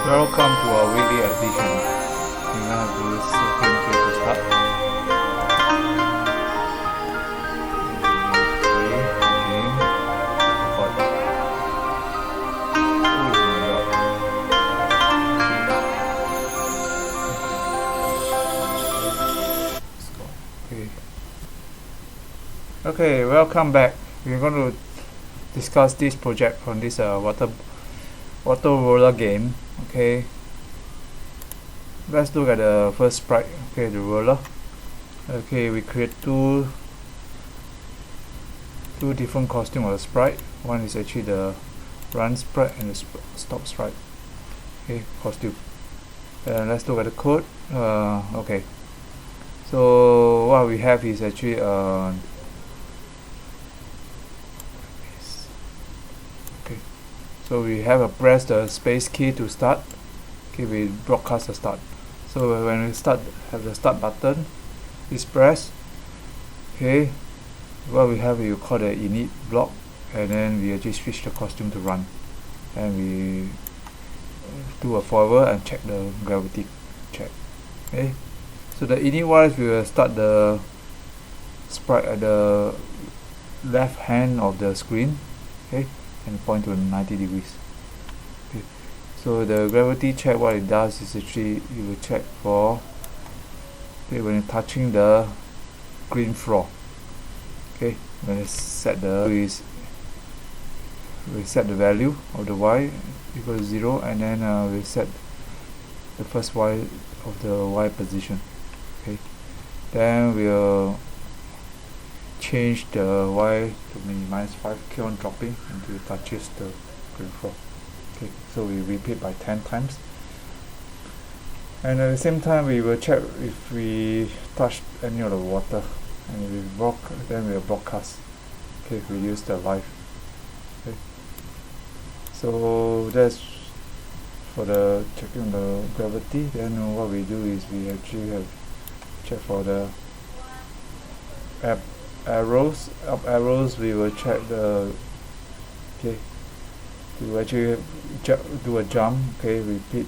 Welcome to our weekly edition. We're gonna do this game here to start. Okay, welcome back. We're going to discuss this project from this water roller game. Okay, let's look at the first sprite. Okay, the roller. Okay, we create two different costumes of the sprite. One is actually the run sprite and the stop sprite. Okay, costume. Let's look at the code. Okay, so what we have is actually so we have to press the space key to start. Okay, we broadcast the start. So when we have the start button is pressed. Okay, what we have you call the init block, and then we actually switch the costume to run, and we do a forward and check the gravity check. Okay, so the init wise we will start the sprite at the left hand of the screen. Okay, and point to 90 degrees. Okay. So the gravity check, what it does is actually you will check for when you're touching the green floor. Okay, when you set we set the value of the y equal to 0, and then we set the first y of the y position. Okay, then we'll change the y to minus 5, keep on dropping until it touches the green floor. Okay, so we repeat by 10 times, and at the same time we will check if we touch any of the water, and then we will broadcast. Okay, we use the live. Okay, so that's for the checking the gravity. Then what we do is we actually have check for the up arrows. We will check the to actually do a jump. Okay, repeat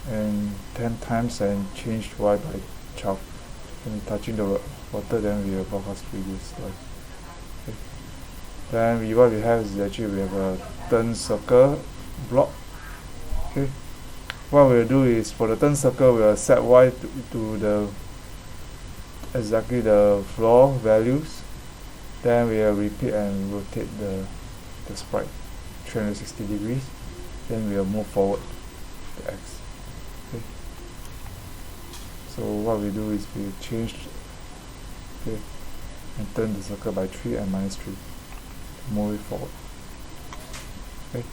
and 10 times and change y by 12. When touching the water, then we will broadcast videos. Okay. Then what we have is actually we have a turn circle block. Okay, what we'll do is for the turn circle we will set y to the exactly the floor values. Then we will repeat and rotate the sprite 360 degrees. Then we will move forward to x. Okay. So what we do is we change and turn the circle by 3 and minus 3 to move it forward. Okay.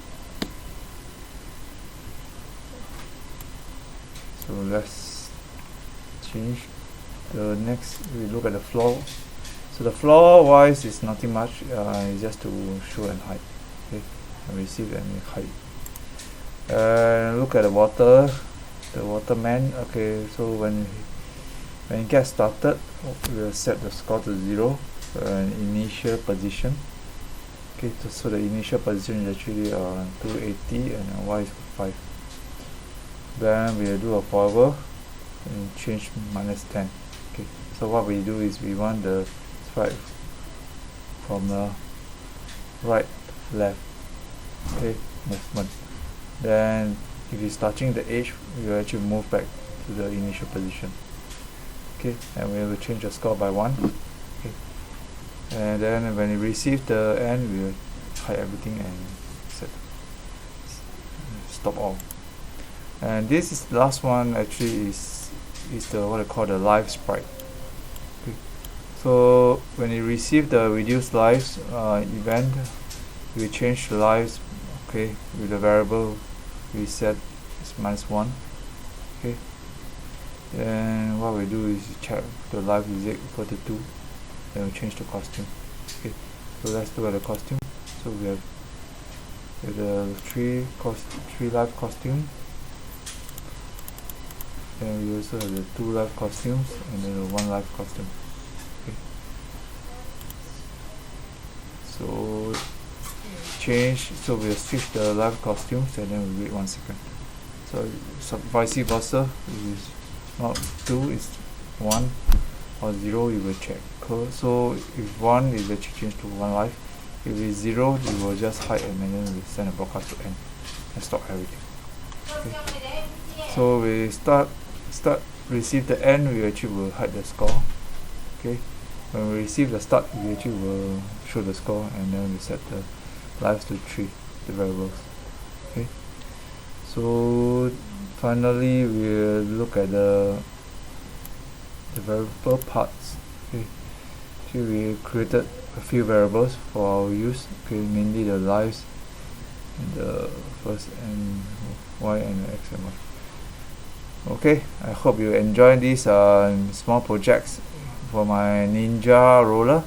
So let's change the next. We look at the floor. So the floor wise is nothing much, it's just to show and hide. Okay, and receive and hide. Look at the waterman. Okay, so when it gets started, we'll set the score to 0, initial position. Okay, so the initial position is actually 280 and y is 5. Then we'll do a forward and change minus 10. Okay, so what we do is we want the sprite from the right left, okay, movement. Then if it's touching the edge, we will actually move back to the initial position. Okay, and we will change the score by 1. Okay, and then when it receives the end, we will hide everything and set stop all. And this is the last one. Actually is the what I call the live sprite. Okay. So when you receive the reduced lives event, we change the lives. Okay, with the variable we set is -1. Okay, then what we do is check the life is equal to 2. Then we change the costume. Okay, so let's look at the costume. So we have the three live costume. Then we also have the 2 live costumes and then the 1 live costume. Okay. So change, so we'll switch the live costumes and then we wait 1 second. So vice versa, if it's not 2, it's 1 or 0, you will check. So if 1, it will change to 1 life. If it's 0, you will just hide and then we send a broadcast to end and stop everything. Okay. So we start receive the end, we actually will hide the score. Okay. When we receive the start, we actually will show the score, and then we set the lives to 3, the variables. Okay. So finally, we'll look at the variable parts. Okay. So we created a few variables for our use. Okay, mainly the lives, and the first and y and x and y. Okay, I hope you enjoy these small projects for my Ninja roller.